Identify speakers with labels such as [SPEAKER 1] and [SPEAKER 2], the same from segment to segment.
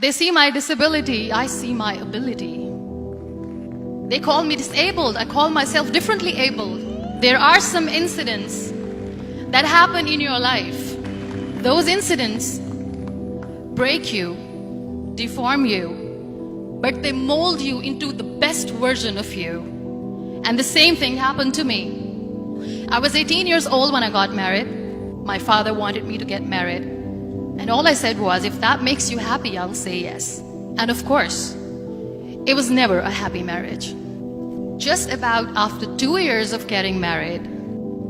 [SPEAKER 1] They see my disability, I see my ability. They call me disabled, I call myself differently abled. There are some incidents that happen in your life. Those incidents break you, deform you, but they mold you into the best version of you. And the same thing happened to me. I was 18 years old when I got married. My father wanted me to get married. And all I said was, if that makes you happy, I'll say yes. And of course, it was never a happy marriage. Just about after 2 years of getting married,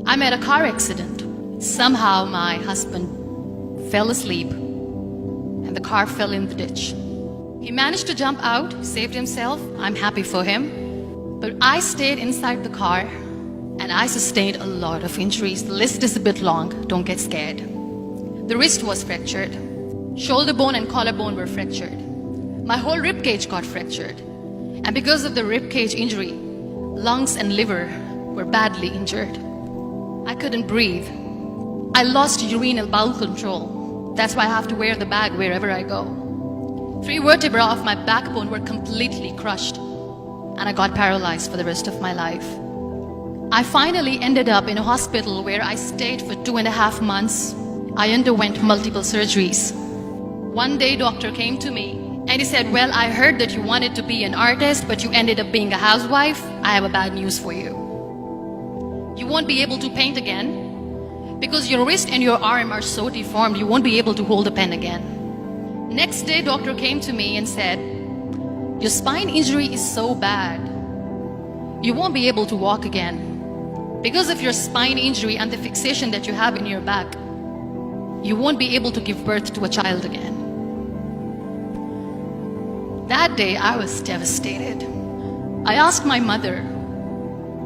[SPEAKER 1] I met a car accident. Somehow my husband fell asleep and the car fell in the ditch. He managed to jump out, saved himself. I'm happy for him. But I stayed inside the car and I sustained a lot of injuries. The list is a bit long, don't get scared. The wrist was fractured. Shoulder bone and collarbone were fractured. My whole rib cage got fractured. And because of the rib cage injury, lungs and liver were badly injured. I couldn't breathe. I lost urinary bowel control. That's why I have to wear the bag wherever I go. 3 vertebrae of my backbone were completely crushed, and I got paralyzed for the rest of my life. I finally ended up in a hospital where I stayed for 2.5 months. I underwent multiple surgeries. One day, doctor came to me and he said, well, I heard that you wanted to be an artist, but you ended up being a housewife. I have a bad news for you. You won't be able to paint again because your wrist and your arm are so deformed, you won't be able to hold a pen again. Next day, doctor came to me and said, your spine injury is so bad, you won't be able to walk again. Because of your spine injury and the fixation that you have in your back, you won't be able to give birth to a child again. That day, I was devastated. I asked my mother,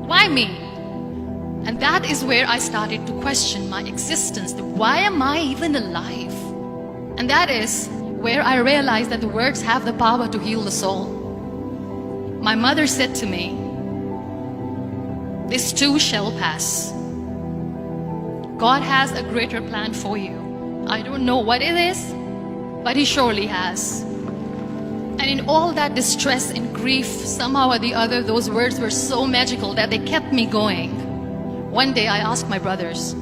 [SPEAKER 1] why me? And that is where I started to question my existence. Why am I even alive? And that is where I realized that the words have the power to heal the soul. My mother said to me, this too shall pass. God has a greater plan for you. I don't know what it is, but He surely has. And in all that distress and grief, somehow or the other, those words were so magical that they kept me going. One day I asked my brothers,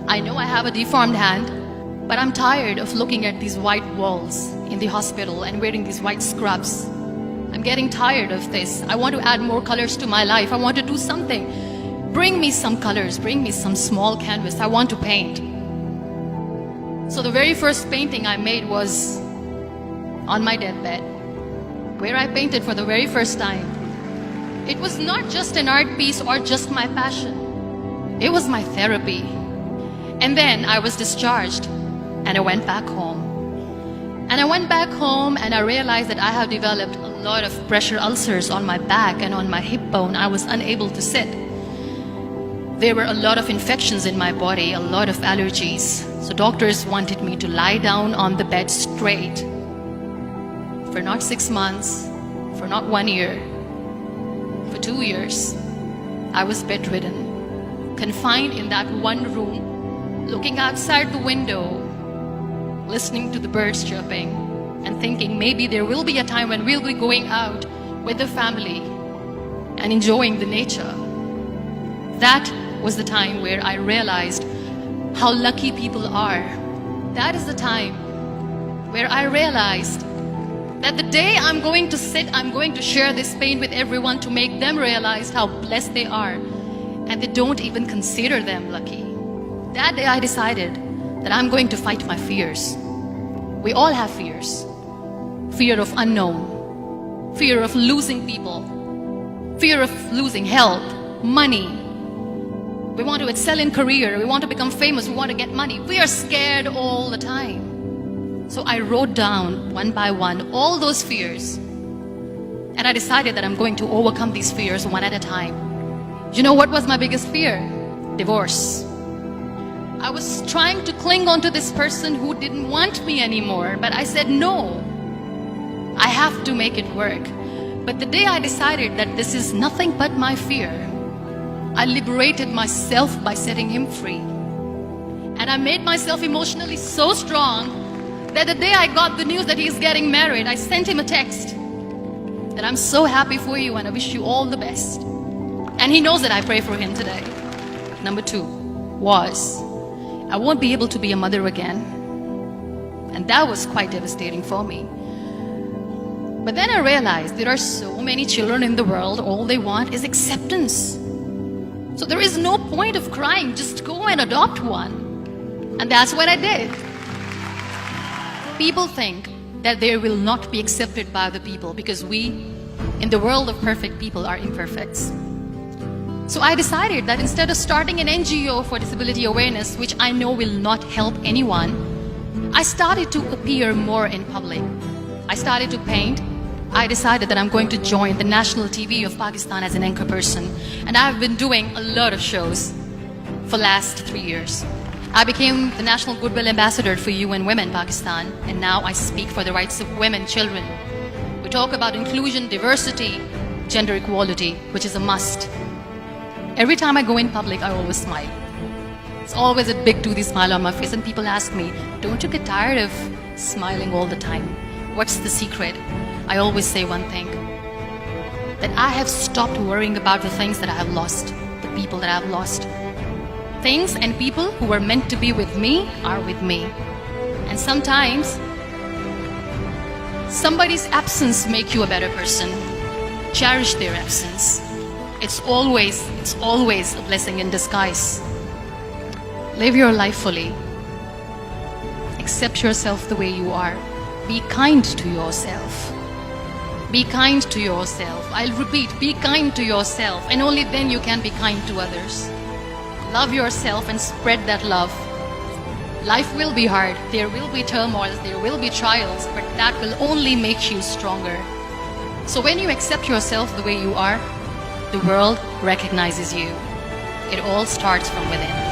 [SPEAKER 1] I know I have a deformed hand, but I'm tired of looking at these white walls in the hospital and wearing these white scrubs. I'm getting tired of this. I want to add more colors to my life. I want to do something. Bring me some colors, bring me some small canvas. I want to paint. So the very first painting I made was on my deathbed, where I painted for the very first time. It was not just an art piece or just my passion. It was my therapy. And then I was discharged and I went back home. And I went back home and I realized that I have developed a lot of pressure ulcers on my back and on my hip bone. I was unable to sit. There were a lot of infections in my body, a lot of allergies. So doctors wanted me to lie down on the bed straight for not 6 months, for not 1 year, for 2 years. I was bedridden, confined in that one room, looking outside the window, listening to the birds chirping, and thinking maybe there will be a time when we'll be going out with the family and enjoying the nature. That was the time where I realized how lucky people are. That is the time where I realized that the day I'm going to sit, I'm going to share this pain with everyone to make them realize how blessed they are, and they don't even consider them lucky. That day I decided that I'm going to fight my fears. We all have fears. Fear of unknown, fear of losing people, fear of losing health, money. We want to excel in career, we want to become famous, we want to get money. We are scared all the time. So I wrote down one by one all those fears. And I decided that I'm going to overcome these fears one at a time. You know what was my biggest fear? Divorce. I was trying to cling on to this person who didn't want me anymore, but I said no. I have to make it work. But the day I decided that this is nothing but my fear, I liberated myself by setting him free. And I made myself emotionally so strong that the day I got the news that he's getting married, I sent him a text that I'm so happy for you and I wish you all the best. And he knows that I pray for him today. Number 2 was, I won't be able to be a mother again. And that was quite devastating for me. But then I realized there are so many children in the world, all they want is acceptance. So there is no point of crying, just go and adopt one. And that's what I did. People think that they will not be accepted by the people because we, in the world of perfect people, are imperfects. So I decided that instead of starting an NGO for disability awareness, which I know will not help anyone, I started to appear more in public. I started to paint. I decided that I'm going to join the national TV of Pakistan as an anchor person. And I've been doing a lot of shows for the last 3 years. I became the National Goodwill Ambassador for UN Women Pakistan, and now I speak for the rights of women, children. We talk about inclusion, diversity, gender equality, which is a must. Every time I go in public, I always smile. It's always a big toothy smile on my face, and people ask me, don't you get tired of smiling all the time? What's the secret? I always say one thing, that I have stopped worrying about the things that I have lost, the people that I have lost. Things and people who were meant to be with me are with me. And sometimes, somebody's absence makes you a better person. Cherish their absence. It's always a blessing in disguise. Live your life fully. Accept yourself the way you are. Be kind to yourself. Be kind to yourself. I'll repeat, be kind to yourself, and only then you can be kind to others. Love yourself and spread that love. Life will be hard. There will be turmoils, there will be trials, but that will only make you stronger. So when you accept yourself the way you are, the world recognizes you. It all starts from within.